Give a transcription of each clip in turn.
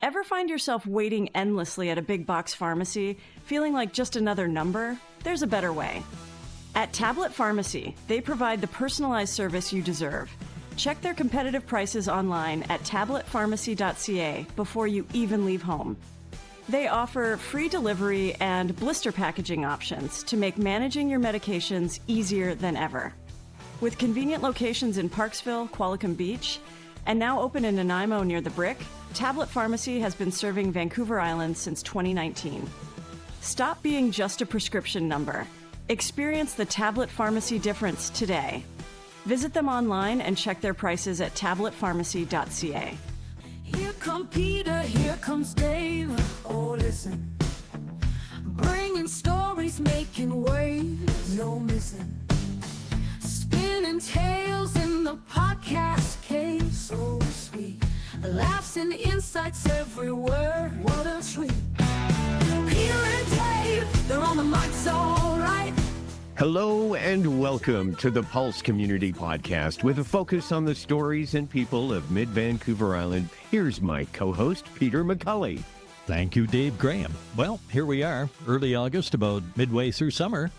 Ever find yourself waiting endlessly at a big box pharmacy, feeling like just another number? There's a better way. At Tablet Pharmacy, they provide the personalized service you deserve. Check their competitive prices online at tabletpharmacy.ca before you even leave home. They offer free delivery and blister packaging options to make managing your medications easier than ever. With convenient locations in Parksville, Qualicum Beach, and now open in Nanaimo near the Brick, Tablet Pharmacy has been serving Vancouver Island since 2019. Stop being just a prescription number. Experience the Tablet Pharmacy difference today. Visit them online and check their prices at tabletpharmacy.ca. Here come Peter, here comes Dave. Oh, listen. Bringing stories, making waves, no missing. Spinning tales in the podcast cave, so sweet. Laughs and insights everywhere, what a treat. Peter and Dave, they're on the mics, all right. Hello and welcome to the Pulse Community Podcast with a focus on the stories and people of Mid-Vancouver Island. Here's my co-host, Peter McCully. Thank you, Dave Graham. Well, here we are, early August, about midway through summer.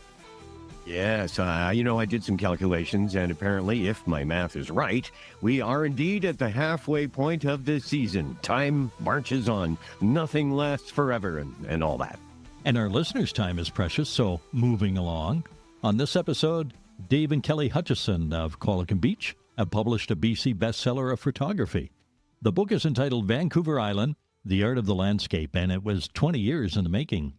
Yes, I did some calculations, and apparently, if my math is right, we are indeed at the halfway point of the season. Time marches on. Nothing lasts forever and all that. And our listeners' time is precious, so moving along. On this episode, Dave and Kelly Hutchinson of Qualicum Beach have published a BC bestseller of photography. The book is entitled Vancouver Island, The Art of the Landscape, and it was 20 years in the making.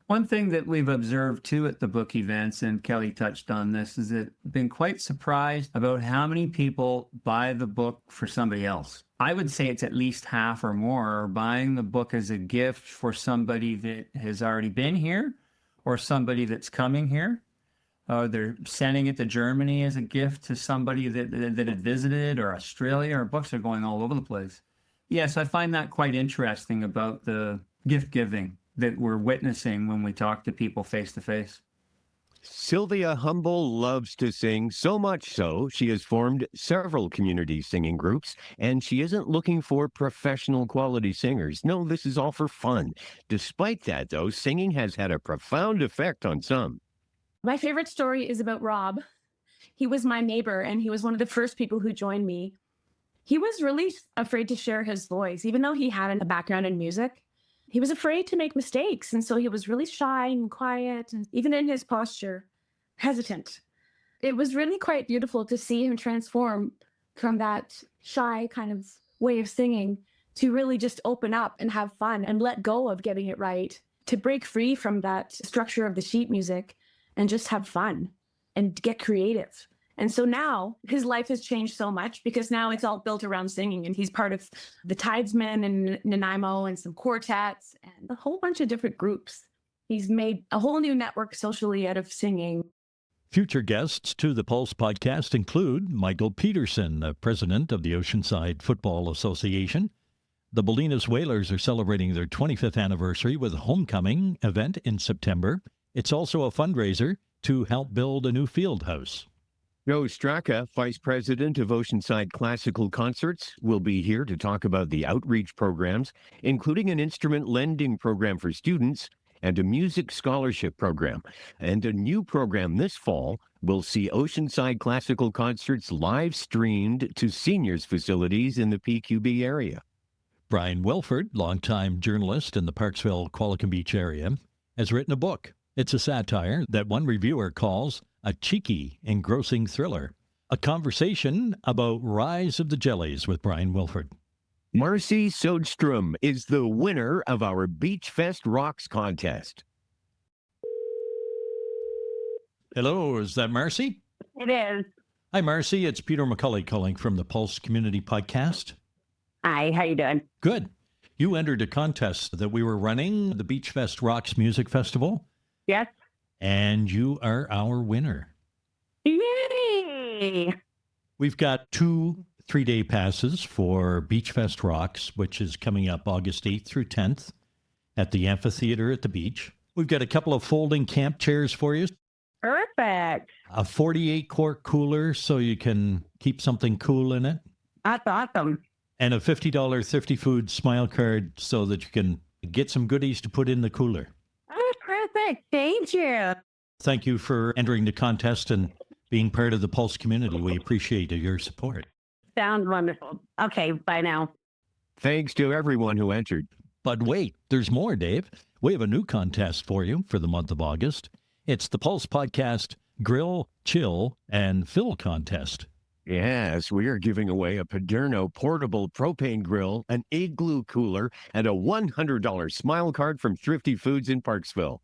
One thing that we've observed, too, at the book events, and Kelly touched on this, is that I've been quite surprised about how many people buy the book for somebody else. I would say it's at least half or more are buying the book as a gift for somebody that has already been here or somebody that's coming here. They're sending it to Germany as a gift to somebody that had visited, or Australia, or books are going all over the place. Yes, I find that quite interesting about the gift giving that we're witnessing when we talk to people face to face. Sylvia Humble loves to sing, so much so she has formed several community singing groups, and she isn't looking for professional quality singers. No, this is all for fun. Despite that, though, singing has had a profound effect on some. My favorite story is about Rob. He was my neighbor, and he was one of the first people who joined me. He was really afraid to share his voice, even though he had a background in music. He was afraid to make mistakes, and so he was really shy and quiet, and even in his posture, hesitant. It was really quite beautiful to see him transform from that shy kind of way of singing to really just open up and have fun and let go of getting it right, to break free from that structure of the sheet music and just have fun and get creative. And so now his life has changed so much because now it's all built around singing, and he's part of the Tidesmen and Nanaimo and some quartets and a whole bunch of different groups. He's made a whole new network socially out of singing. Future guests to the Pulse podcast include Michael Peterson, the president of the Oceanside Football Association. The Bolinas Whalers are celebrating their 25th anniversary with a homecoming event in September. It's also a fundraiser to help build a new field house. Joe Straka, Vice President of Oceanside Classical Concerts, will be here to talk about the outreach programs, including an instrument lending program for students and a music scholarship program. And a new program this fall will see Oceanside Classical Concerts live streamed to seniors' facilities in the PQB area. Brian Wilford, longtime journalist in the Parksville, Qualicum Beach area, has written a book. It's a satire that one reviewer calls a cheeky, engrossing thriller. A conversation about Rise of the Jellies with Brian Wilford. Marcy Sodstrom is the winner of our Beach Fest Rocks contest. Hello, is that Marcy? It is. Hi, Marcy. It's Peter McCully calling from the Pulse Community Podcast. Hi, how you doing? Good. You entered a contest that we were running, the Beach Fest Rocks Music Festival. Yes. And you are our winner. Yay! We've got 2 3-day passes for Beach Fest Rocks, which is coming up August 8th through 10th at the amphitheater at the beach. We've got a couple of folding camp chairs for you. Perfect. A 48-quart cooler so you can keep something cool in it. That's awesome. And a $50 Thrifty Foods smile card so that you can get some goodies to put in the cooler. Oh, perfect. Thank you. Thank you for entering the contest and being part of the Pulse community. We appreciate your support. Sounds wonderful. Okay, bye now. Thanks to everyone who entered. But wait, there's more, Dave. We have a new contest for you for the month of August. It's the Pulse Podcast Grill, Chill, and Fill contest. Yes, we are giving away a Paderno portable propane grill, an Igloo cooler, and a $100 smile card from Thrifty Foods in Parksville.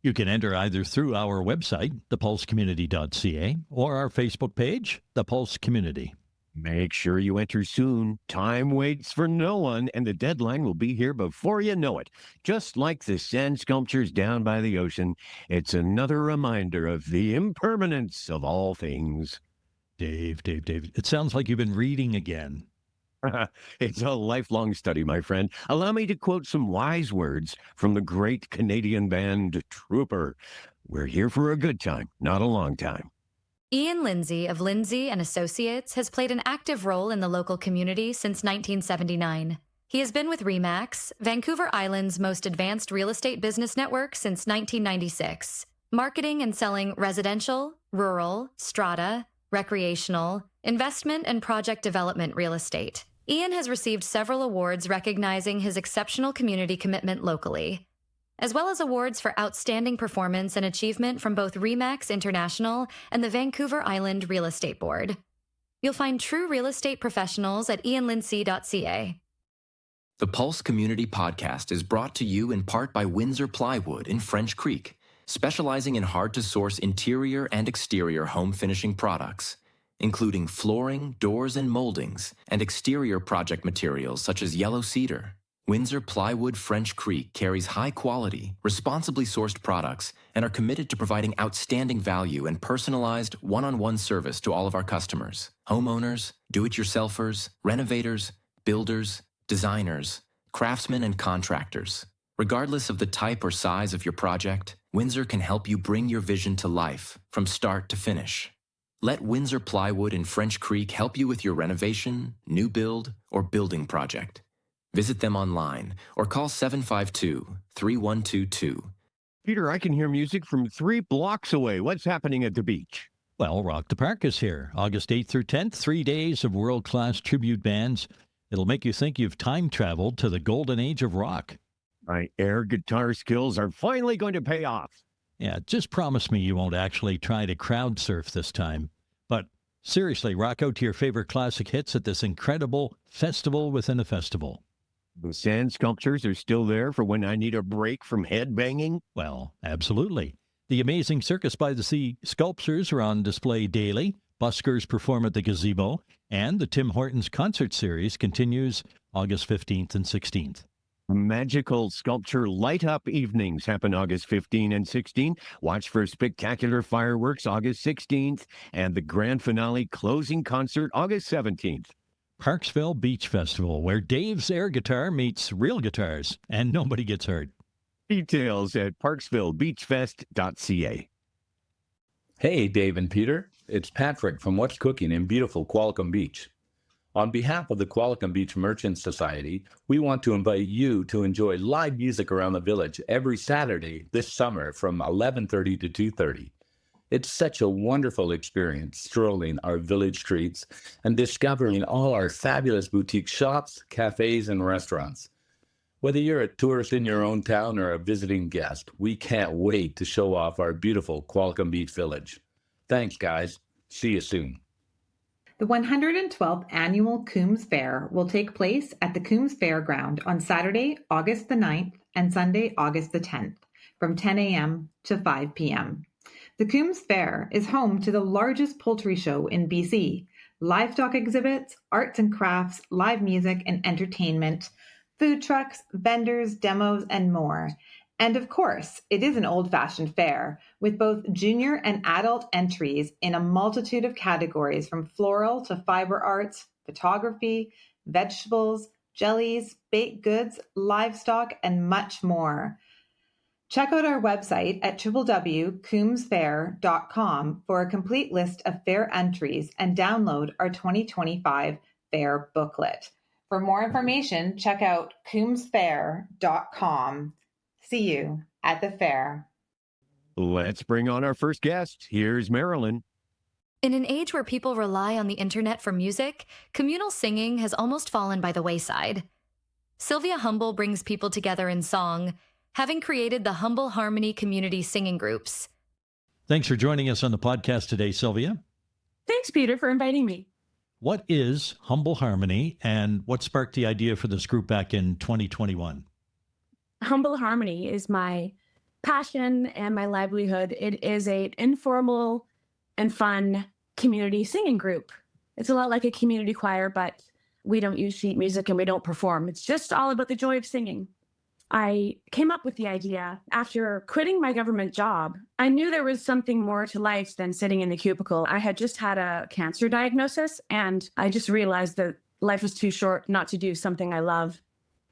You can enter either through our website, thepulsecommunity.ca, or our Facebook page, The Pulse Community. Make sure you enter soon. Time waits for no one, and the deadline will be here before you know it. Just like the sand sculptures down by the ocean, it's another reminder of the impermanence of all things. Dave, it sounds like you've been reading again. It's a lifelong study, my friend. Allow me to quote some wise words from the great Canadian band Trooper. We're here for a good time, not a long time. Ian Lindsay of Lindsay and Associates has played an active role in the local community since 1979. He has been with RE/MAX, Vancouver Island's most advanced real estate business network, since 1996, marketing and selling residential, rural, strata, recreational, investment, and project development real estate. Ian has received several awards recognizing his exceptional community commitment locally, as well as awards for outstanding performance and achievement from both RE/MAX International and the Vancouver Island Real Estate Board. You'll find true real estate professionals at ianlindsay.ca. The Pulse Community Podcast is brought to you in part by Windsor Plywood in French Creek, specializing in hard-to-source interior and exterior home finishing products, including flooring, doors, and moldings, and exterior project materials such as yellow cedar. Windsor Plywood French Creek carries high-quality, responsibly sourced products and are committed to providing outstanding value and personalized, one-on-one service to all of our customers: homeowners, do-it-yourselfers, renovators, builders, designers, craftsmen, and contractors. Regardless of the type or size of your project, Windsor can help you bring your vision to life from start to finish. Let Windsor Plywood in French Creek help you with your renovation, new build, or building project. Visit them online or call 752-3122. Peter, I can hear music from 3 blocks away. What's happening at the beach? Well, Rock the Park is here, August 8th through 10th, 3 days of world-class tribute bands. It'll make you think you've time traveled to the golden age of rock. My air guitar skills are finally going to pay off. Yeah, just promise me you won't actually try to crowd surf this time. But seriously, rock out to your favorite classic hits at this incredible festival within a festival. The sand sculptures are still there for when I need a break from headbanging? Well, absolutely. The amazing Circus by the Sea sculptures are on display daily. Buskers perform at the gazebo. And the Tim Hortons concert series continues August 15th and 16th. Magical sculpture light-up evenings happen August 15 and 16. Watch for spectacular fireworks August 16th and the grand finale closing concert August 17th. Parksville Beach Festival, where Dave's air guitar meets real guitars and nobody gets hurt. Details at parksvillebeachfest.ca. Hey, Dave and Peter. It's Patrick from What's Cooking in beautiful Qualicum Beach. On behalf of the Qualicum Beach Merchants Society, we want to invite you to enjoy live music around the village every Saturday this summer from 11:30 to 2:30. It's such a wonderful experience strolling our village streets and discovering all our fabulous boutique shops, cafes, and restaurants. Whether you're a tourist in your own town or a visiting guest, we can't wait to show off our beautiful Qualicum Beach Village. Thanks, guys. See you soon. The 112th Annual Coombs Fair will take place at the Coombs Fairground on Saturday, August the 9th and Sunday, August the 10th, from 10 a.m. to 5 p.m. The Coombs Fair is home to the largest poultry show in BC, livestock exhibits, arts and crafts, live music and entertainment, food trucks, vendors, demos, and more. And of course, it is an old-fashioned fair with both junior and adult entries in a multitude of categories from floral to fiber arts, photography, vegetables, jellies, baked goods, livestock, and much more. Check out our website at www.coombsfair.com for a complete list of fair entries and download our 2025 fair booklet. For more information, check out coombsfair.com. See you at the fair. Let's bring on our first guest. Here's Marilyn. In an age where people rely on the internet for music, communal singing has almost fallen by the wayside. Sylvia Humble brings people together in song, having created the Humble Harmony community singing groups. Thanks for joining us on the podcast today, Sylvia. Thanks, Peter, for inviting me. What is Humble Harmony, and what sparked the idea for this group back in 2021? Humble Harmony is my passion and my livelihood. It is an informal and fun community singing group. It's a lot like a community choir, but we don't use sheet music and we don't perform. It's just all about the joy of singing. I came up with the idea after quitting my government job. I knew there was something more to life than sitting in the cubicle. I had just had a cancer diagnosis, and I just realized that life was too short not to do something I love.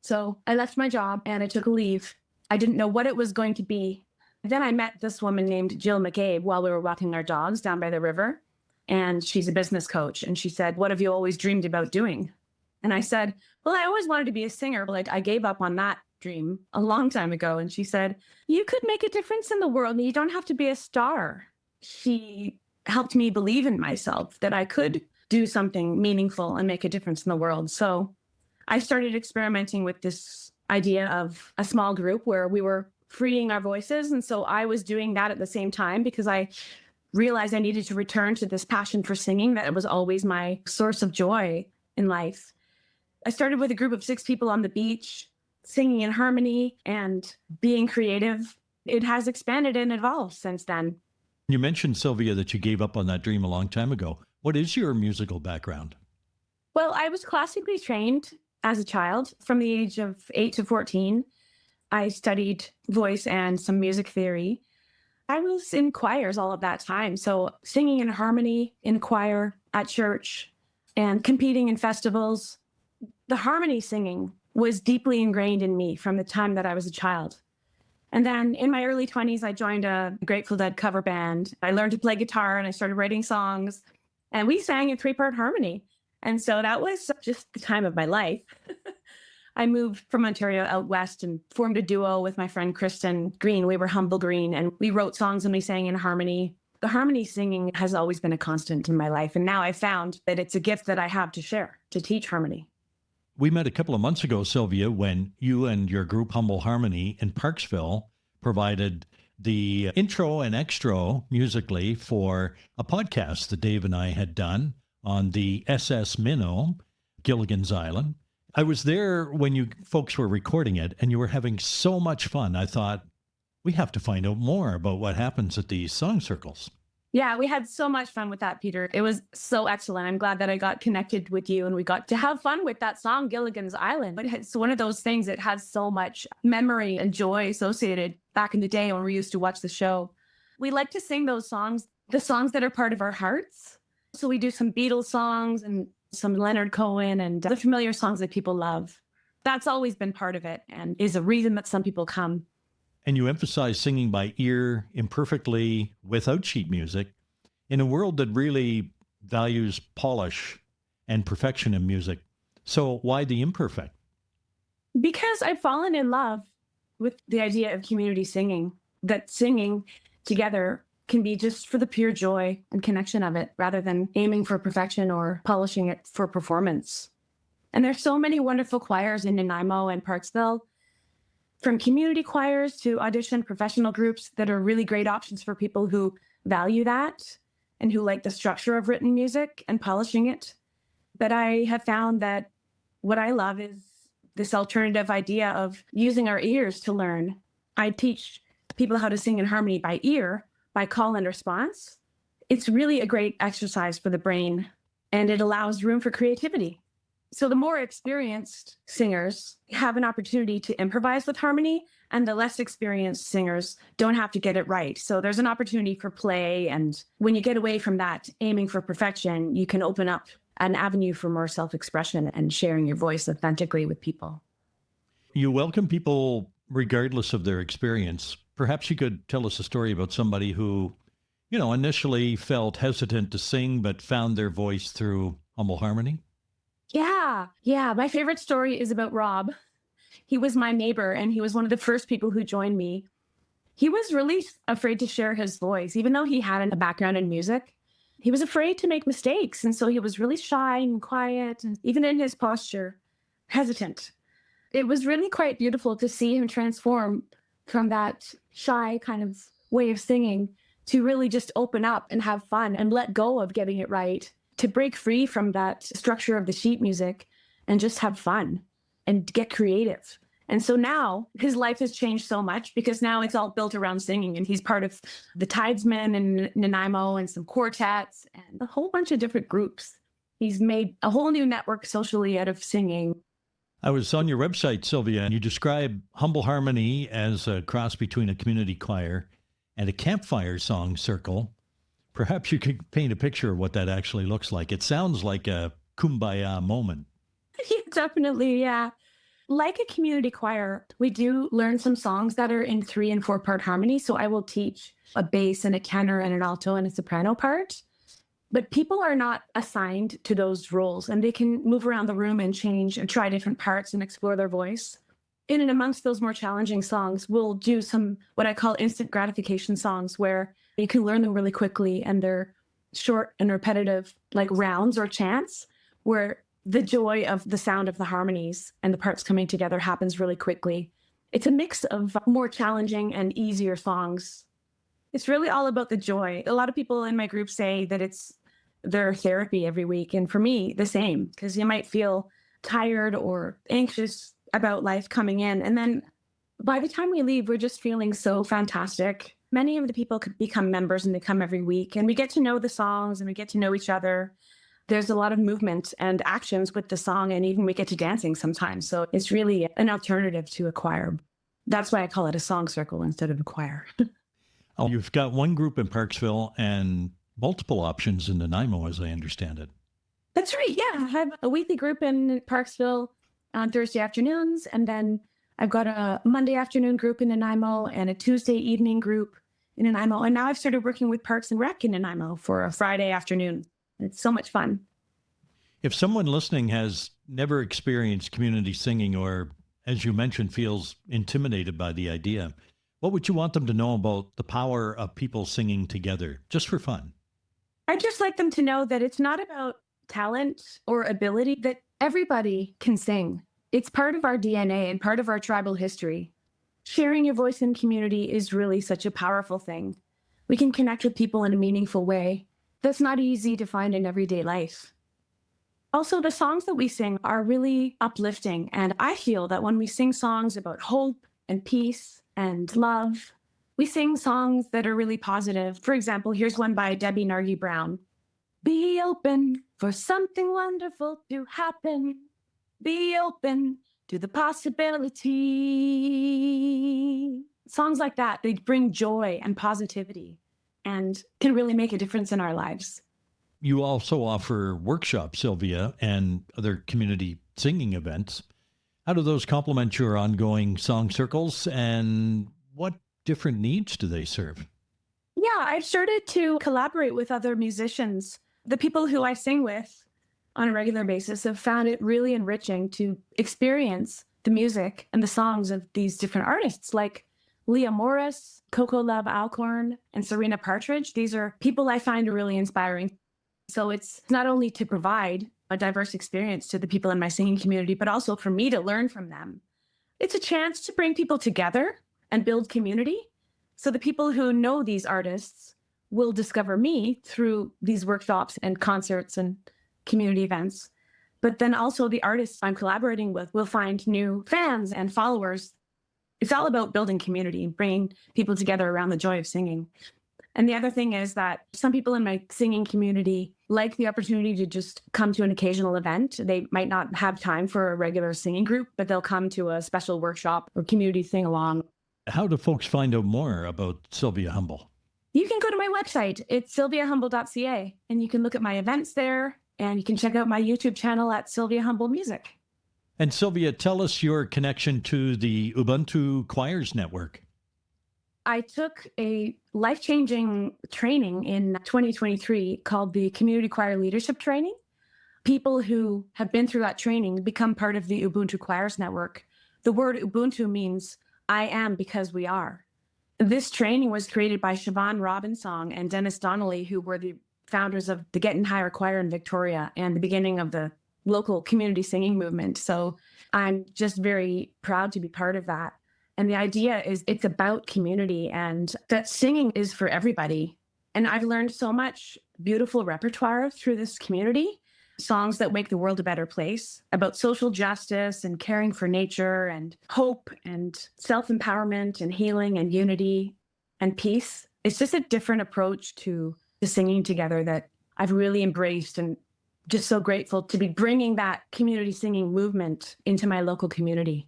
So I left my job and I took a leave. I didn't know what it was going to be. Then I met this woman named Jill McCabe while we were walking our dogs down by the river. And she's a business coach. And she said, "What have you always dreamed about doing?" And I said, "Well, I always wanted to be a singer, but I gave up on that dream a long time ago." And she said, "You could make a difference in the world and you don't have to be a star." She helped me believe in myself that I could do something meaningful and make a difference in the world. So I started experimenting with this idea of a small group where we were freeing our voices. And so I was doing that at the same time because I realized I needed to return to this passion for singing that was always my source of joy in life. I started with a group of 6 people on the beach, singing in harmony and being creative. It has expanded and evolved since then. You mentioned, Sylvia, that you gave up on that dream a long time ago. What is your musical background? Well, I was classically trained as a child from the age of 8 to 14. I studied voice and some music theory. I was in choirs all of that time. So singing in harmony in choir at church and competing in festivals. The harmony singing was deeply ingrained in me from the time that I was a child. And then in my early 20s, I joined a Grateful Dead cover band. I learned to play guitar and I started writing songs. And we sang in 3-part harmony. And so that was just the time of my life. I moved from Ontario out west and formed a duo with my friend Kristen Green. We were Humble Green, and we wrote songs and we sang in harmony. The harmony singing has always been a constant in my life. And now I found that it's a gift that I have to share, to teach harmony. We met a couple of months ago, Sylvia, when you and your group Humble Harmony in Parksville provided the intro and extra musically for a podcast that Dave and I had done on the SS Minnow, Gilligan's Island. I was there when you folks were recording it, and you were having so much fun. I thought, we have to find out more about what happens at these song circles. Yeah, we had so much fun with that, Peter. It was so excellent. I'm glad that I got connected with you and we got to have fun with that song, Gilligan's Island. But it's one of those things that has so much memory and joy associated back in the day when we used to watch the show. We like to sing those songs, the songs that are part of our hearts. So we do some Beatles songs and some Leonard Cohen and the familiar songs that people love. That's always been part of it and is a reason that some people come. And you emphasize singing by ear, imperfectly, without sheet music, in a world that really values polish and perfection in music. So why the imperfect? Because I've fallen in love with the idea of community singing, that singing together can be just for the pure joy and connection of it, rather than aiming for perfection or polishing it for performance. And there's so many wonderful choirs in Nanaimo and Parksville, from community choirs to audition professional groups that are really great options for people who value that and who like the structure of written music and polishing it. But I have found that what I love is this alternative idea of using our ears to learn. I teach people how to sing in harmony by ear, by call and response. It's really a great exercise for the brain, and it allows room for creativity. So the more experienced singers have an opportunity to improvise with harmony, and the less experienced singers don't have to get it right. So there's an opportunity for play. And when you get away from that aiming for perfection, you can open up an avenue for more self-expression and sharing your voice authentically with people. You welcome people regardless of their experience. Perhaps you could tell us a story about somebody who, initially felt hesitant to sing, but found their voice through Humble Harmony. Yeah. My favorite story is about Rob. He was my neighbor and he was one of the first people who joined me. He was really afraid to share his voice, even though he had a background in music. He was afraid to make mistakes. And so he was really shy and quiet, and even in his posture, hesitant. It was really quite beautiful to see him transform from that shy kind of way of singing to really just open up and have fun and let go of getting it right, to break free from that structure of the sheet music and just have fun and get creative. And so now his life has changed so much because now it's all built around singing, and he's part of the Tidesmen in Nanaimo and some quartets and a whole bunch of different groups. He's made a whole new network socially out of singing. I was on your website, Sylvia, and you describe Humble Harmony as a cross between a community choir and a campfire song circle. Perhaps you could paint a picture of what that actually looks like. It sounds like a kumbaya moment. Yeah, definitely, yeah. Like a community choir, we do learn some songs that are in 3 and 4-part harmony. So I will teach a bass and a tenor and an alto and a soprano part. But people are not assigned to those roles, and they can move around the room and change and try different parts and explore their voice. In and amongst those more challenging songs, we'll do some what I call instant gratification songs, where you can learn them really quickly and they're short and repetitive, like rounds or chants, where the joy of the sound of the harmonies and the parts coming together happens really quickly. It's a mix of more challenging and easier songs. It's really all about the joy. A lot of people in my group say that it's their therapy every week. And for me, the same, because you might feel tired or anxious about life coming in. And then by the time we leave, we're just feeling so fantastic. Many of the people could become members and they come every week, and we get to know the songs and we get to know each other. There's a lot of movement and actions with the song, and even we get to dancing sometimes. So it's really an alternative to a choir. That's why I call it a song circle instead of a choir. Oh, you've got one group in Parksville and multiple options in Nanaimo, as I understand it. That's right. Yeah. I have a weekly group in Parksville on Thursday afternoons. And then I've got a Monday afternoon group in Nanaimo and a Tuesday evening group in Nanaimo. And now I've started working with Parks and Rec in Nanaimo for a Friday afternoon. It's so much fun. If someone listening has never experienced community singing or, as you mentioned, feels intimidated by the idea, what would you want them to know about the power of people singing together, just for fun? I'd just like them to know that it's not about talent or ability, that everybody can sing. It's part of our DNA and part of our tribal history. Sharing your voice in community is really such a powerful thing. We can connect with people in a meaningful way. That's not easy to find in everyday life. Also, the songs that we sing are really uplifting. And I feel that when we sing songs about hope and peace and love, we sing songs that are really positive. For example, here's one by Debbie Nargi Brown. Be open for something wonderful to happen. Be open to the possibility. Songs like that, they bring joy and positivity and can really make a difference in our lives. You also offer workshops, Sylvia, and other community singing events. How do those complement your ongoing song circles, and what different needs do they serve? Yeah, I've started to collaborate with other musicians. The people who I sing with on a regular basis have found it really enriching to experience the music and the songs of these different artists, like Leah Morris, Coco Love Alcorn, and Serena Partridge. These are people I find really inspiring. So it's not only to provide a diverse experience to the people in my singing community, but also for me to learn from them. It's a chance to bring people together and build community. So the people who know these artists will discover me through these workshops and concerts and community events. But then also the artists I'm collaborating with will find new fans and followers. It's all about building community, bringing people together around the joy of singing. And the other thing is that some people in my singing community like the opportunity to just come to an occasional event. They might not have time for a regular singing group, but they'll come to a special workshop or community sing along. How do folks find out more about Sylvia Humble? You can go to my website. It's sylviahumble.ca, and you can look at my events there, and you can check out my YouTube channel at Sylvia Humble Music. And Sylvia, tell us your connection to the Ubuntu Choirs Network. I took a life-changing training in 2023 called the Community Choir Leadership Training. people who have been through that training become part of the Ubuntu Choirs Network. The word Ubuntu means I am because we are. This training was created by Siobhan Robinsong and Dennis Donnelly, who were the founders of the Getting Higher Choir in Victoria and the beginning of the local community singing movement. So I'm just very proud to be part of that. And the idea is it's about community and that singing is for everybody. And I've learned so much beautiful repertoire through this community, songs that make the world a better place, about social justice and caring for nature and hope and self-empowerment and healing and unity and peace. It's just a different approach to the singing together that I've really embraced, and just so grateful to be bringing that community singing movement into my local community.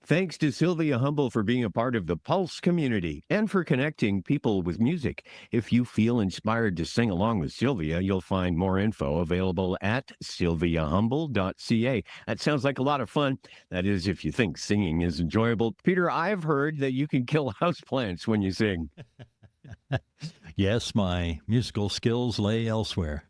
Thanks to Sylvia Humble for being a part of the Pulse community and for connecting people with music. If you feel inspired to sing along with Sylvia, you'll find more info available at sylviahumble.ca. That sounds like a lot of fun. That is, if you think singing is enjoyable. Peter, I've heard that you can kill houseplants when you sing. Yes, my musical skills lay elsewhere.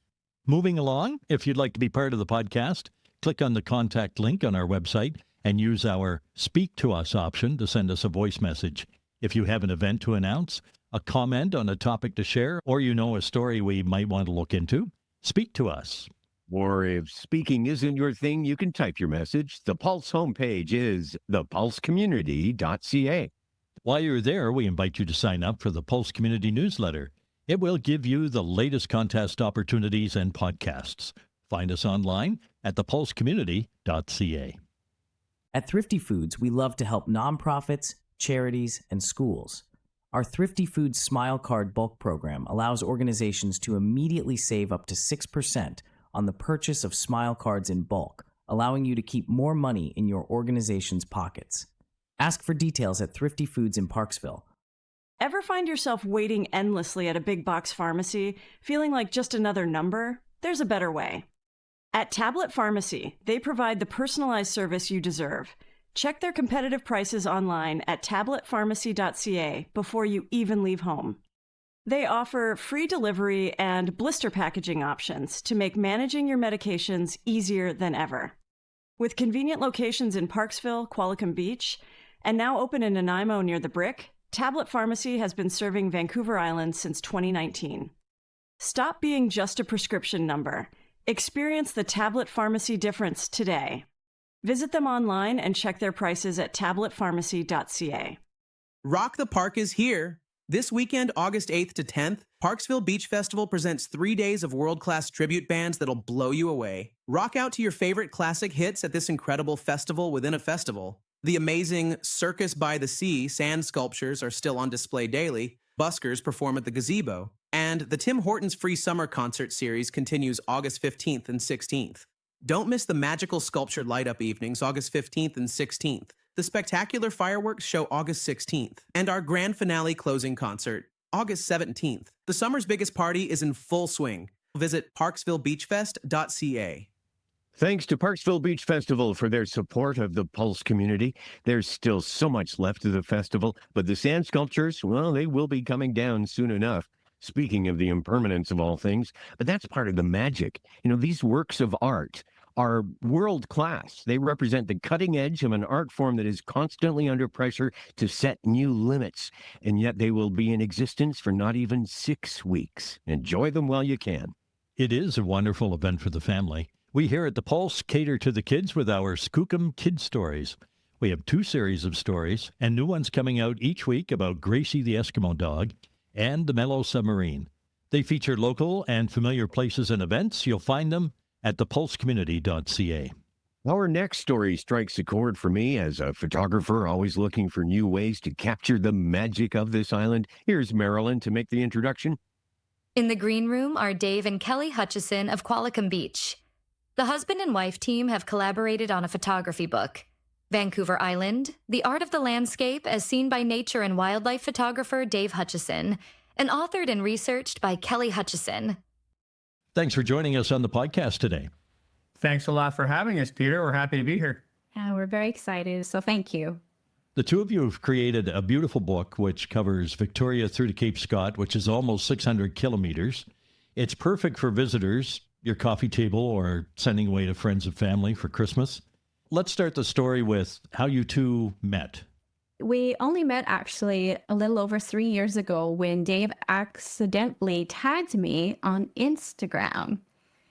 Moving along, if you'd like to be part of the podcast, click on the contact link on our website and use our Speak to Us option to send us a voice message. If you have an event to announce, a comment on a topic to share, or you know a story we might want to look into, speak to us. Or if speaking isn't your thing, you can type your message. The Pulse homepage is thepulsecommunity.ca. While you're there, we invite you to sign up for the Pulse Community newsletter. It will give you the latest contest opportunities and podcasts. Find us online at thepulsecommunity.ca. At Thrifty Foods, we love to help nonprofits, charities, and schools. Our Thrifty Foods Smile Card bulk program allows organizations to immediately save up to 6% on the purchase of Smile Cards in bulk, allowing you to keep more money in your organization's pockets. Ask for details at Thrifty Foods in Parksville. Ever find yourself waiting endlessly at a big box pharmacy, feeling like just another number? There's a better way. At Tablet Pharmacy, they provide the personalized service you deserve. Check their competitive prices online at tabletpharmacy.ca before you even leave home. They offer free delivery and blister packaging options to make managing your medications easier than ever. With convenient locations in Parksville, Qualicum Beach, and now open in Nanaimo near the Brick, Tablet Pharmacy has been serving Vancouver Island since 2019. Stop being just a prescription number. Experience the Tablet Pharmacy difference today. Visit them online and check their prices at tabletpharmacy.ca. Rock the Park is here. This weekend, August 8th to 10th, Parksville Beach Festival presents 3 days of world-class tribute bands that'll blow you away. Rock out to your favorite classic hits at this incredible festival within a festival. The amazing Circus by the Sea sand sculptures are still on display daily. Buskers perform at the Gazebo. And the Tim Hortons Free Summer Concert Series continues August 15th and 16th. Don't miss the magical sculpture light-up evenings August 15th and 16th, the spectacular fireworks show August 16th, and our grand finale closing concert August 17th. The summer's biggest party is in full swing. Visit parksvillebeachfest.ca. Thanks to Parksville Beach Festival for their support of the Pulse community. There's still so much left of the festival, but the sand sculptures, well, they will be coming down soon enough. Speaking of the impermanence of all things, but that's part of the magic. You know, these works of art are world class. They represent the cutting edge of an art form that is constantly under pressure to set new limits, and yet they will be in existence for not even 6 weeks. Enjoy them while you can. It is a wonderful event for the family. We here at the Pulse cater to the kids with our Skookum Kid Stories. We have 2 series of stories and new ones coming out each week about Gracie the Eskimo dog and the Mellow Submarine. They feature local and familiar places and events. You'll find them at thepulsecommunity.ca. Our next story strikes a chord for me as a photographer always looking for new ways to capture the magic of this island. Here's Marilyn to make the introduction. In the green room are Dave and Kelly Hutchinson of Qualicum Beach. The husband and wife team have collaborated on a photography book, Vancouver Island, The Art of the Landscape as Seen by Nature and Wildlife photographer Dave Hutchinson, and authored and researched by Kelly Hutchinson. Thanks for joining us on the podcast today. Thanks a lot for having us, Peter. We're happy to be here. We're very excited, so thank you. The two of you have created a beautiful book which covers Victoria through to Cape Scott, which is almost 600 kilometers. It's perfect for visitors your coffee table or sending away to friends and family for Christmas. Let's start the story with how you two met. We only met actually a little over 3 years ago when Dave accidentally tagged me on Instagram.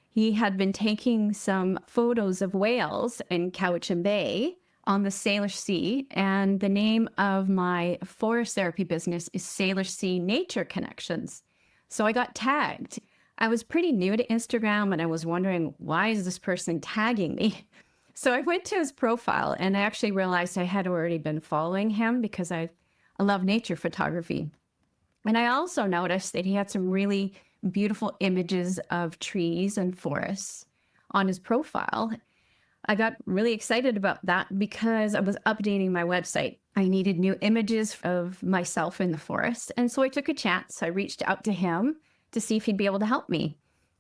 He had been taking some photos of whales in Cowichan Bay on the Salish Sea, and the name of my forest therapy business is Salish Sea Nature Connections. So I got tagged. I was pretty new to Instagram and I was wondering, why is this person tagging me? So I went to his profile and I actually realized I had already been following him because I love nature photography. And I also noticed that he had some really beautiful images of trees and forests on his profile. I got really excited about that because I was updating my website. I needed new images of myself in the forest. And so I took a chance. I reached out to him to see if he'd be able to help me.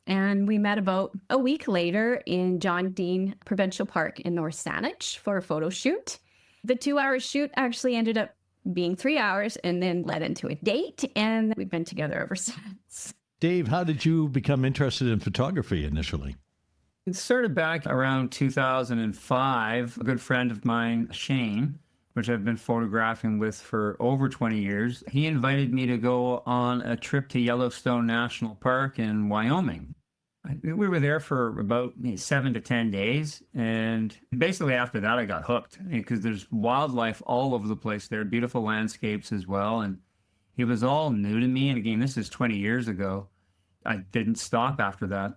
And we met about a week later in John Dean Provincial Park in North Saanich for a photo shoot. The 2-hour shoot actually ended up being 3 hours and then led into a date. And we've been together ever since. Dave, how did you become interested in photography initially? It started back around 2005. A good friend of mine, Shane, which I've been photographing with for over 20 years, he invited me to go on a trip to Yellowstone National Park in Wyoming. We were there for about 7 to 10 days. And basically after that, I got hooked because there's wildlife all over the place there, beautiful landscapes as well. And it was all new to me. And again, this is 20 years ago. I didn't stop after that.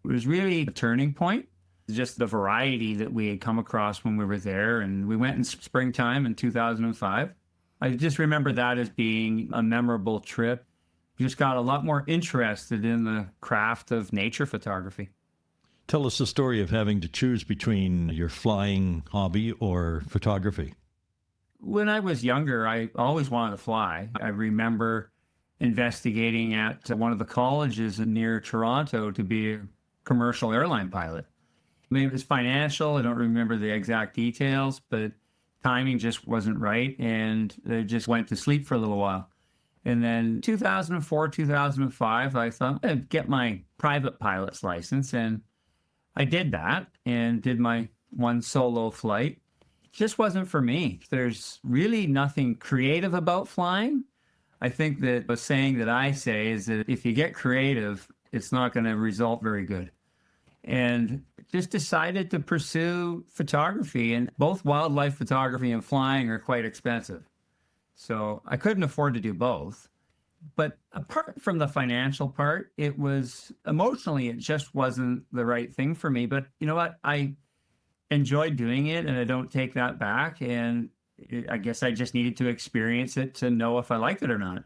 It was really a turning point, just the variety that we had come across when we were there. And we went in springtime in 2005. I just remember that as being a memorable trip. Just got a lot more interested in the craft of nature photography. Tell us the story of having to choose between your flying hobby or photography. When I was younger, I always wanted to fly. I remember investigating at one of the colleges near Toronto to be a commercial airline pilot. Maybe it was financial. I don't remember the exact details, but timing just wasn't right. And I just went to sleep for a little while. And then 2004, 2005, I thought I'd get my private pilot's license. And I did that and did my one solo flight. It just wasn't for me. There's really nothing creative about flying. I think that a saying that I say is that if you get creative, it's not going to result very good. And just decided to pursue photography, and both wildlife photography and flying are quite expensive. So I couldn't afford to do both. But apart from the financial part, it was emotionally, it just wasn't the right thing for me. But you know what? I enjoyed doing it and I don't take that back. And I guess I just needed to experience it to know if I liked it or not.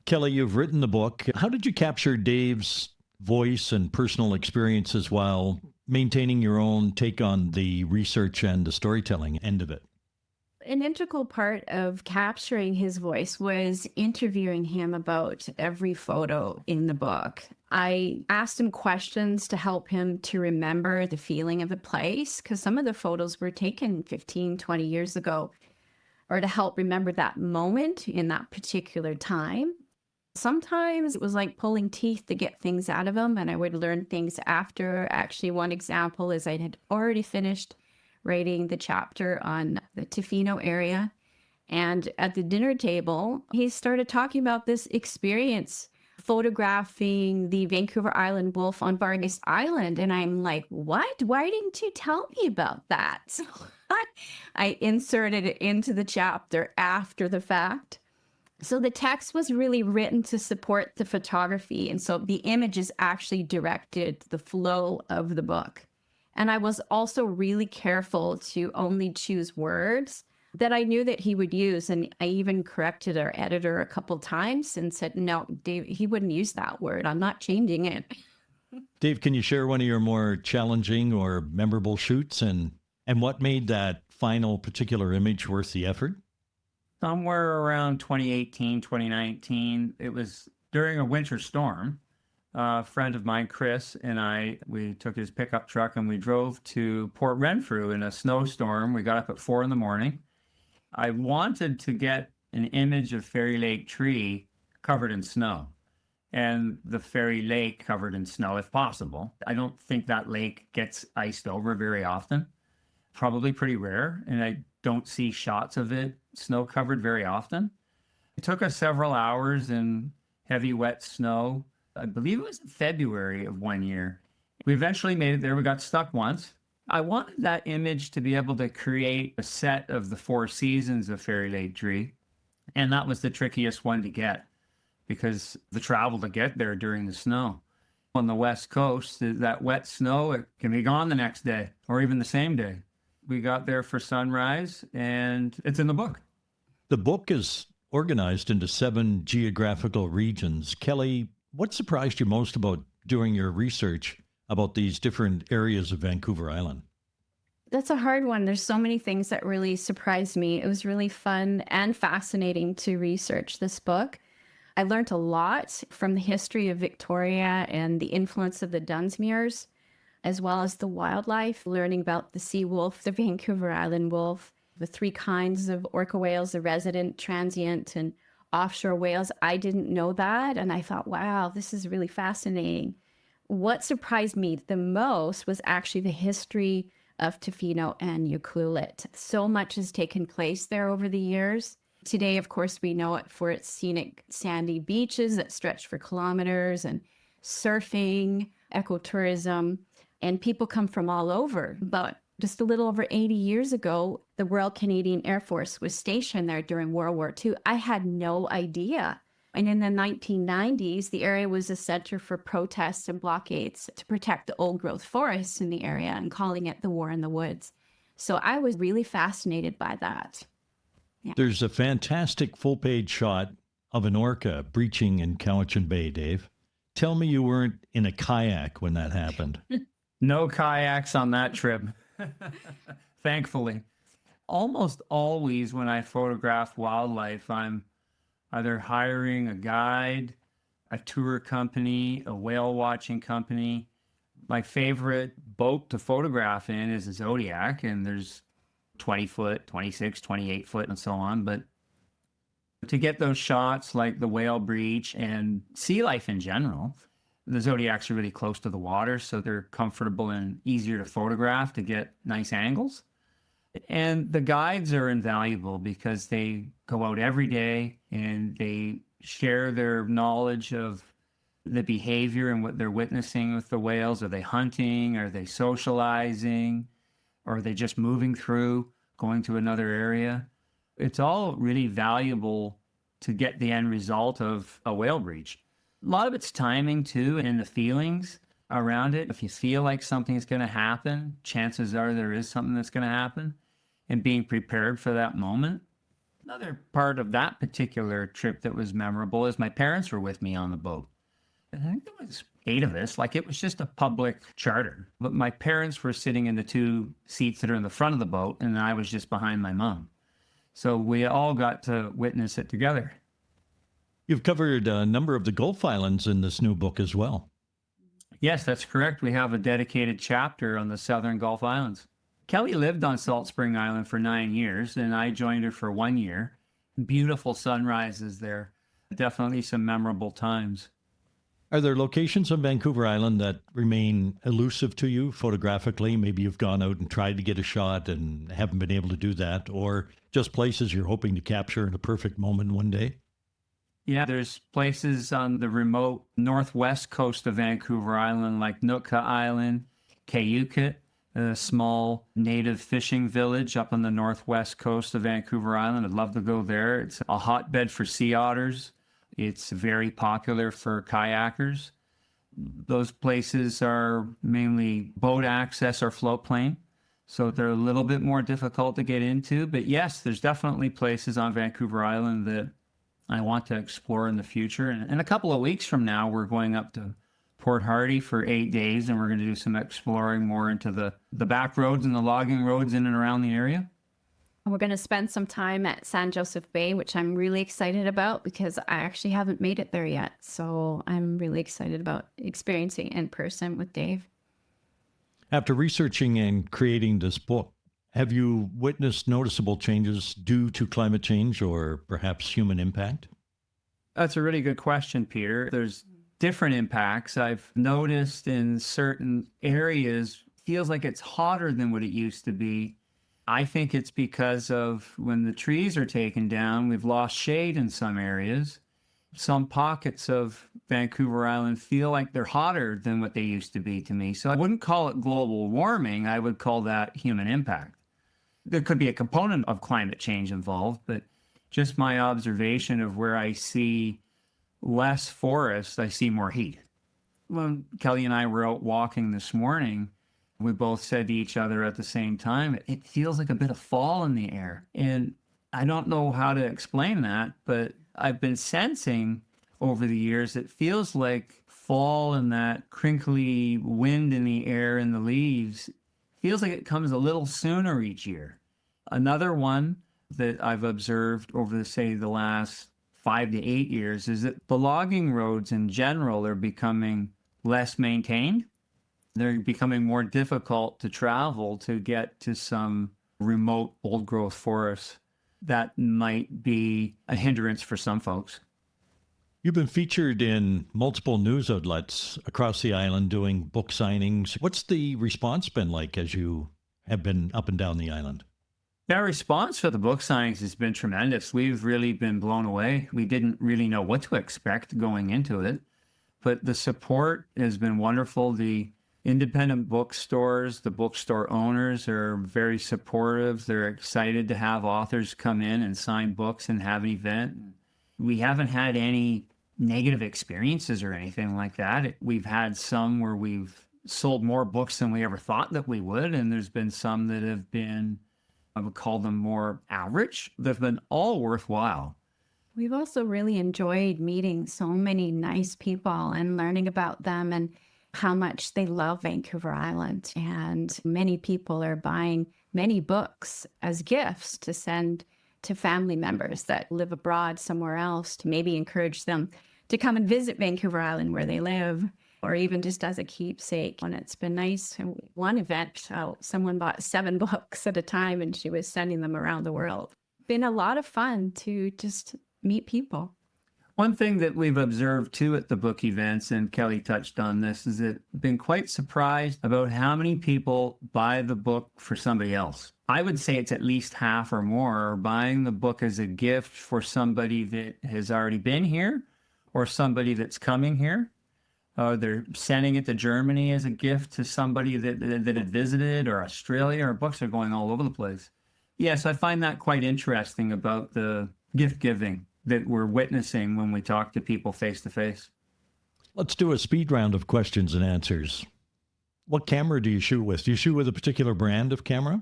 Kelly, you've written the book. How did you capture Dave's voice and personal experiences while maintaining your own take on the research and the storytelling end of it? An integral part of capturing his voice was interviewing him about every photo in the book. I asked him questions to help him to remember the feeling of the place, because some of the photos were taken 15, 20 years ago, or to help remember that moment in that particular time. Sometimes it was like pulling teeth to get things out of him, and I would learn things after. Actually, one example is I had already finished writing the chapter on the Tofino area. And at the dinner table, he started talking about this experience photographing the Vancouver Island wolf on Vargas Island. And I'm like, what? Why didn't you tell me about that? So I inserted it into the chapter after the fact. So the text was really written to support the photography. And so the images actually directed the flow of the book. And I was also really careful to only choose words that I knew that he would use. And I even corrected our editor a couple times and said, no, Dave, he wouldn't use that word. I'm not changing it. Dave, can you share one of your more challenging or memorable shoots and what made that final particular image worth the effort? Somewhere around 2018, 2019, it was during a winter storm. A friend of mine, Chris, and we took his pickup truck and we drove to Port Renfrew in a snowstorm. We got up at 4 a.m. I wanted to get an image of Fairy Lake Tree covered in snow. and the ferry lake covered in snow if possible. I don't think that lake gets iced over very often. Probably pretty rare, and I don't see shots of it snow covered very often. It took us several hours in heavy wet snow. I believe it was in February of one year. We eventually made it there. We got stuck once. I wanted that image to be able to create a set of the four seasons of Fairy Lake Tree, and that was the trickiest one to get because the travel to get there during the snow. On the West Coast, that wet snow, it can be gone the next day or even the same day. We got there for sunrise, and it's in the book. The book is organized into 7 geographical regions. Kelly, what surprised you most about doing your research about these different areas of Vancouver Island? That's a hard one. There's so many things that really surprised me. It was really fun and fascinating to research this book. I learned a lot from the history of Victoria and the influence of the Dunsmuirs, as well as the wildlife, learning about the sea wolf, the Vancouver Island wolf, the 3 kinds of orca whales, the resident, transient, and offshore whales. I didn't know that, and I thought, wow, this is really fascinating. What surprised me the most was actually the history of Tofino and Ucluelet. So much has taken place there over the years. Today, of course, we know it for its scenic sandy beaches that stretch for kilometers, and surfing, ecotourism, and people come from all over. But just a little over 80 years ago, the Royal Canadian Air Force was stationed there during World War II. I had no idea. And in the 1990s, the area was a center for protests and blockades to protect the old-growth forests in the area, and calling it the War in the Woods. So I was really fascinated by that. Yeah. There's a fantastic full-page shot of an orca breaching in Cowichan Bay, Dave. Tell me you weren't in a kayak when that happened. No kayaks on that trip, thankfully. Almost always when I photograph wildlife, I'm either hiring a guide, a tour company, a whale watching company. My favorite boat to photograph in is a Zodiac, and there's 20 foot, 26, 28 foot, and so on. But to get those shots like the whale breach and sea life in general, the Zodiacs are really close to the water, so they're comfortable and easier to photograph to get nice angles. And the guides are invaluable because they go out every day and they share their knowledge of the behavior and what they're witnessing with the whales. Are they hunting? Are they socializing? Or are they just moving through, going to another area? It's all really valuable to get the end result of a whale breach. A lot of it's timing too, and the feelings around it. If you feel like something's going to happen, chances are there is something that's going to happen, and being prepared for that moment. Another part of that particular trip that was memorable is my parents were with me on the boat. I think there was 8 of us, like it was just a public charter. But my parents were sitting in the 2 seats that are in the front of the boat, and I was just behind my mom. So we all got to witness it together. You've covered a number of the Gulf Islands in this new book as well. Yes, that's correct. We have a dedicated chapter on the southern Gulf Islands. Kelly lived on Salt Spring Island for 9 years, and I joined her for 1 year. Beautiful sunrises there. Definitely some memorable times. Are there locations on Vancouver Island that remain elusive to you photographically? Maybe you've gone out and tried to get a shot and haven't been able to do that, or just places you're hoping to capture in a perfect moment one day? Yeah, there's places on the remote northwest coast of Vancouver Island, like Nootka Island, Cayucot, a small native fishing village up on the northwest coast of Vancouver Island. I'd love to go there. It's a hotbed for sea otters. It's very popular for kayakers. Those places are mainly boat access or float plane, so they're a little bit more difficult to get into. But yes, there's definitely places on Vancouver Island that I want to explore in the future. And in a couple of weeks from now, we're going up to Port Hardy for 8 days, and we're going to do some exploring more into the back roads and the logging roads in and around the area. We're going to spend some time at San Joseph Bay, which I'm really excited about because I actually haven't made it there yet. So I'm really excited about experiencing it in person with Dave. After researching and creating this book, have you witnessed noticeable changes due to climate change or perhaps human impact? That's a really good question, Peter. There's different impacts. I've noticed in certain areas, feels like it's hotter than what it used to be. I think it's because of when the trees are taken down, we've lost shade in some areas. Some pockets of Vancouver Island feel like they're hotter than what they used to be to me. So I wouldn't call it global warming. I would call that human impact. There could be a component of climate change involved, but just my observation of where I see less forest, I see more heat. When Kelly and I were out walking this morning, we both said to each other at the same time, it feels like a bit of fall in the air. And I don't know how to explain that, but I've been sensing over the years, it feels like fall and that crinkly wind in the air and the leaves feels like it comes a little sooner each year. Another one that I've observed over, say, the last 5 to 8 years is that the logging roads in general are becoming less maintained. They're becoming more difficult to travel to get to some remote old growth forests. That might be a hindrance for some folks. You've been featured in multiple news outlets across the island doing book signings. What's the response been like as you have been up and down the island? That response for the book signings has been tremendous. We've really been blown away. We didn't really know what to expect going into it, but the support has been wonderful. The independent bookstores, the bookstore owners are very supportive. They're excited to have authors come in and sign books and have an event. We haven't had any negative experiences or anything like that. We've had some where we've sold more books than we ever thought that we would, and there's been some that have been, I would call them more average. They've been all worthwhile. We've also really enjoyed meeting so many nice people and learning about them and how much they love Vancouver Island. And many people are buying many books as gifts to send to family members that live abroad somewhere else, to maybe encourage them to come and visit Vancouver Island where they live, or even just as a keepsake. And it's been nice. One event, someone bought 7 books at a time and she was sending them around the world. Been a lot of fun to just meet people. One thing that we've observed too at the book events, and Kelly touched on this, is that I've been quite surprised about how many people buy the book for somebody else. I would say it's at least half or more are buying the book as a gift for somebody that has already been here or somebody that's coming here. They're sending it to Germany as a gift to somebody that had visited, or Australia, or books are going all over the place. Yes, I find that quite interesting about the gift giving that we're witnessing when we talk to people face to face. Let's do a speed round of questions and answers. What camera do you shoot with? Do you shoot with a particular brand of camera?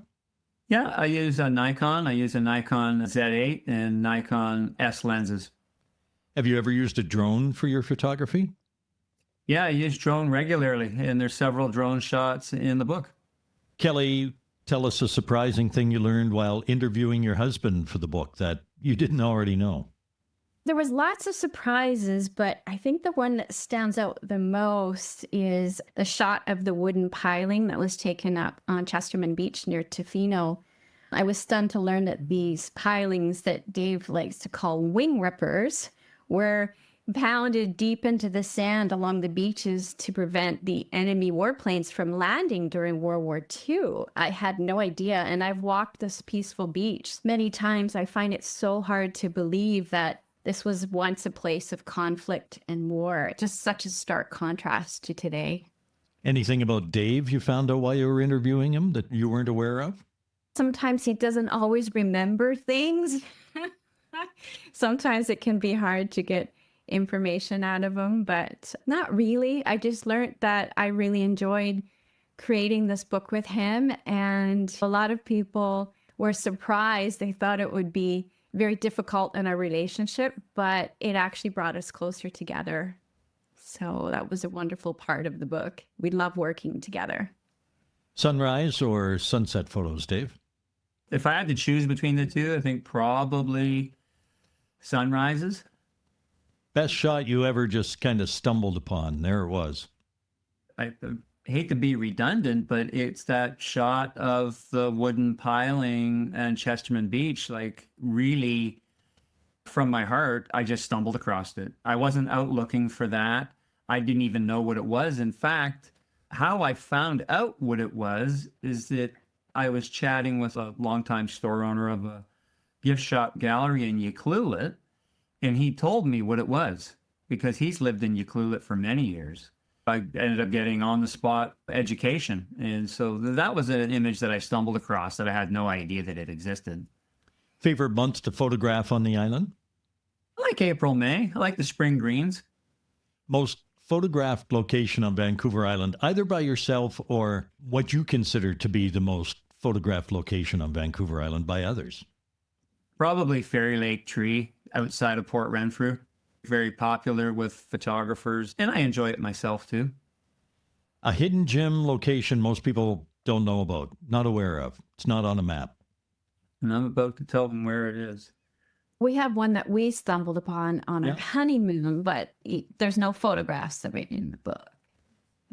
Yeah, I use a Nikon. I use a Nikon Z8 and Nikon S lenses. Have you ever used a drone for your photography? Yeah, I use drone regularly, and there's several drone shots in the book. Kelly, tell us a surprising thing you learned while interviewing your husband for the book that you didn't already know. There was lots of surprises, but I think the one that stands out the most is the shot of the wooden piling that was taken up on Chesterman Beach near Tofino. I was stunned to learn that these pilings that Dave likes to call wing rippers were pounded deep into the sand along the beaches to prevent the enemy warplanes from landing during World War II. I had no idea, and I've walked this peaceful beach many times. I find it so hard to believe that this was once a place of conflict and war. Just such a stark contrast to today. Anything about Dave you found out while you were interviewing him that you weren't aware of? Sometimes he doesn't always remember things. Sometimes it can be hard to get information out of him, but not really. I just learned that I really enjoyed creating this book with him, and a lot of people were surprised. They thought it would be very difficult in our relationship, but it actually brought us closer together. So that was a wonderful part of the book. We love working together. Sunrise or sunset photos, Dave? If I had to choose between the two, I think probably sunrises. Best shot you ever just kind of stumbled upon. There it was. I hate to be redundant, but it's that shot of the wooden piling and Chesterman Beach, like really from my heart, I just stumbled across it. I wasn't out looking for that. I didn't even know what it was. In fact, how I found out what it was is that I was chatting with a longtime store owner of a gift shop gallery in Ucluelet, and he told me what it was because he's lived in Ucluelet for many years. I ended up getting on-the-spot education, and so that was an image that I stumbled across that I had no idea that it existed. Favorite months to photograph on the island? I like April, May. I like the spring greens. Most photographed location on Vancouver Island, either by yourself or what you consider to be the most photographed location on Vancouver Island by others? Probably Fairy Lake Tree outside of Port Renfrew. Very popular with photographers, and I enjoy it myself too. A hidden gem location most people don't know about, not aware of. It's not on a map. And I'm about to tell them where it is. We have one that we stumbled upon on our honeymoon, but there's no photographs of it in the book.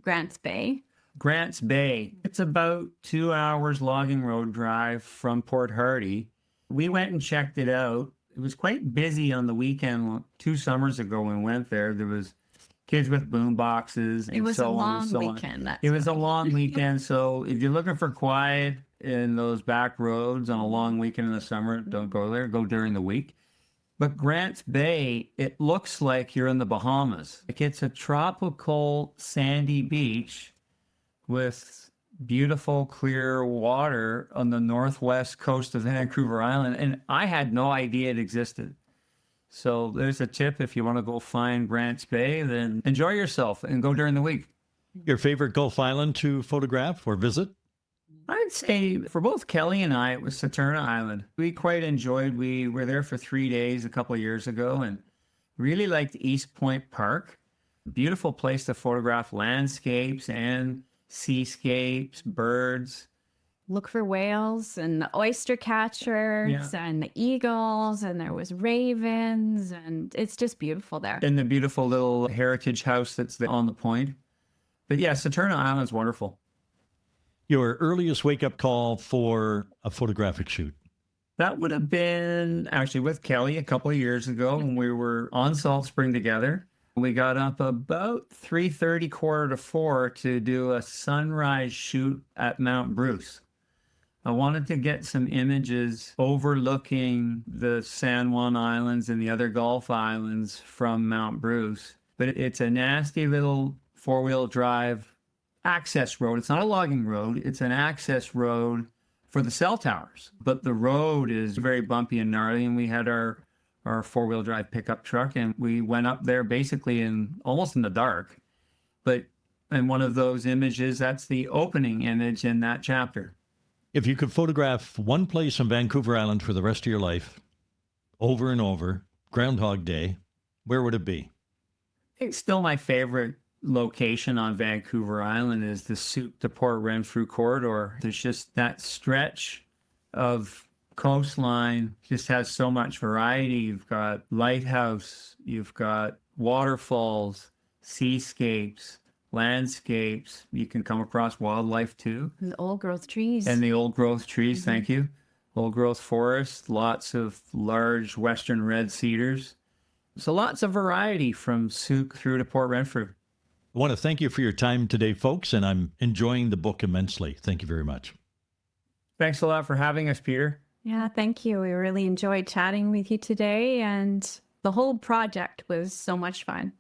Grants Bay. Grants Bay. It's about 2 hours logging road drive from Port Hardy. We went and checked it out. It was quite busy on the weekend 2 summers ago when we went there. There was kids with boom boxes and so on and so on. It was a long weekend. It was a long weekend. So if you're looking for quiet in those back roads on a long weekend in the summer, don't go there. Go during the week. But Grants Bay, it looks like you're in the Bahamas. Like it's a tropical sandy beach with beautiful clear water on the northwest coast of Vancouver Island. And I had no idea it existed. So there's a tip. If you want to go find Grants Bay, then enjoy yourself and go during the week. Your favorite Gulf Island to photograph or visit? I'd say for both Kelly and I, it was Saturna Island. We quite enjoyed. We were there for 3 days a couple of years ago and really liked East Point Park. Beautiful place to photograph landscapes and seascapes, birds. Look for whales and the oyster catchers and the eagles, and there was ravens, and it's just beautiful there. And the beautiful little heritage house that's on the point. But yeah, Saturna Island's wonderful. Your earliest wake-up call for a photographic shoot? That would have been actually with Kelly a couple of years ago when we were on Salt Spring together. We got up about 3:30, 3:45 to do a sunrise shoot at Mount Bruce. I wanted to get some images overlooking the San Juan Islands and the other Gulf Islands from Mount Bruce. But it's a nasty little four-wheel drive access road. It's not a logging road. It's an access road for the cell towers. But the road is very bumpy and gnarly, and we had our four-wheel drive pickup truck, and we went up there basically almost in the dark. But in one of those images, that's the opening image in that chapter. If you could photograph one place on Vancouver Island for the rest of your life, over and over, Groundhog Day, where would it be? It's still my favorite location on Vancouver Island is the Souk to Port Renfrew corridor. There's just that stretch of coastline just has so much variety. You've got lighthouse, you've got waterfalls, seascapes, landscapes. You can come across wildlife too. And the old growth trees. And the old growth trees, thank you. Old growth forest, lots of large western red cedars. So lots of variety from Souk through to Port Renfrew. I want to thank you for your time today, folks, and I'm enjoying the book immensely. Thank you very much. Thanks a lot for having us, Peter. Yeah, thank you. We really enjoyed chatting with you today, and the whole project was so much fun.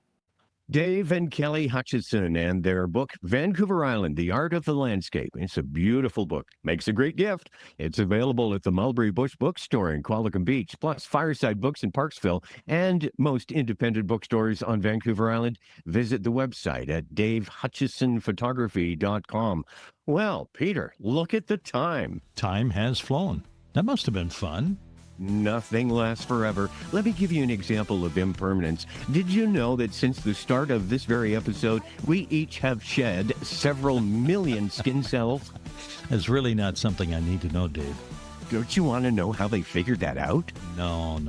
Dave and Kelly Hutchinson and their book, Vancouver Island, The Art of the Landscape. It's a beautiful book. Makes a great gift. It's available at the Mulberry Bush Bookstore in Qualicum Beach, plus Fireside Books in Parksville, and most independent bookstores on Vancouver Island. Visit the website at davehutchisonphotography.com. Well, Peter, look at the time. Time has flown. That must have been fun. Nothing lasts forever. Let me give you an example of impermanence. Did you know that since the start of this very episode, we each have shed several million skin cells? That's really not something I need to know, Dave. Don't you want to know how they figured that out? No.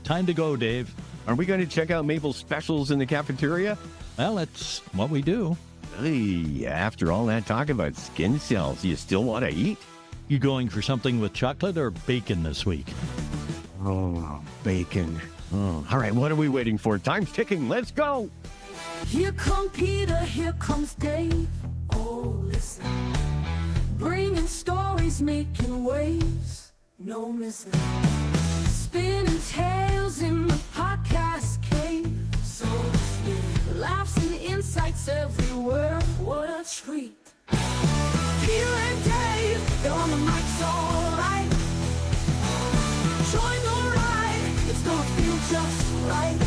Time to go, Dave. Are we going to check out Mabel's specials in the cafeteria? Well, that's what we do. Hey, after all that talk about skin cells, you still want to eat? You going for something with chocolate or bacon this week? Oh, bacon. Oh, all right, what are we waiting for? Time's ticking. Let's go. Here come Peter, here comes Dave. Oh, listen. Bringing stories, making waves. No missing. Spinning tales in the podcast cave. So sweet. Laughs and insights everywhere. What a treat. Peter and Dave, they're on the mic, so alright. Join the ride, it's gonna feel just right.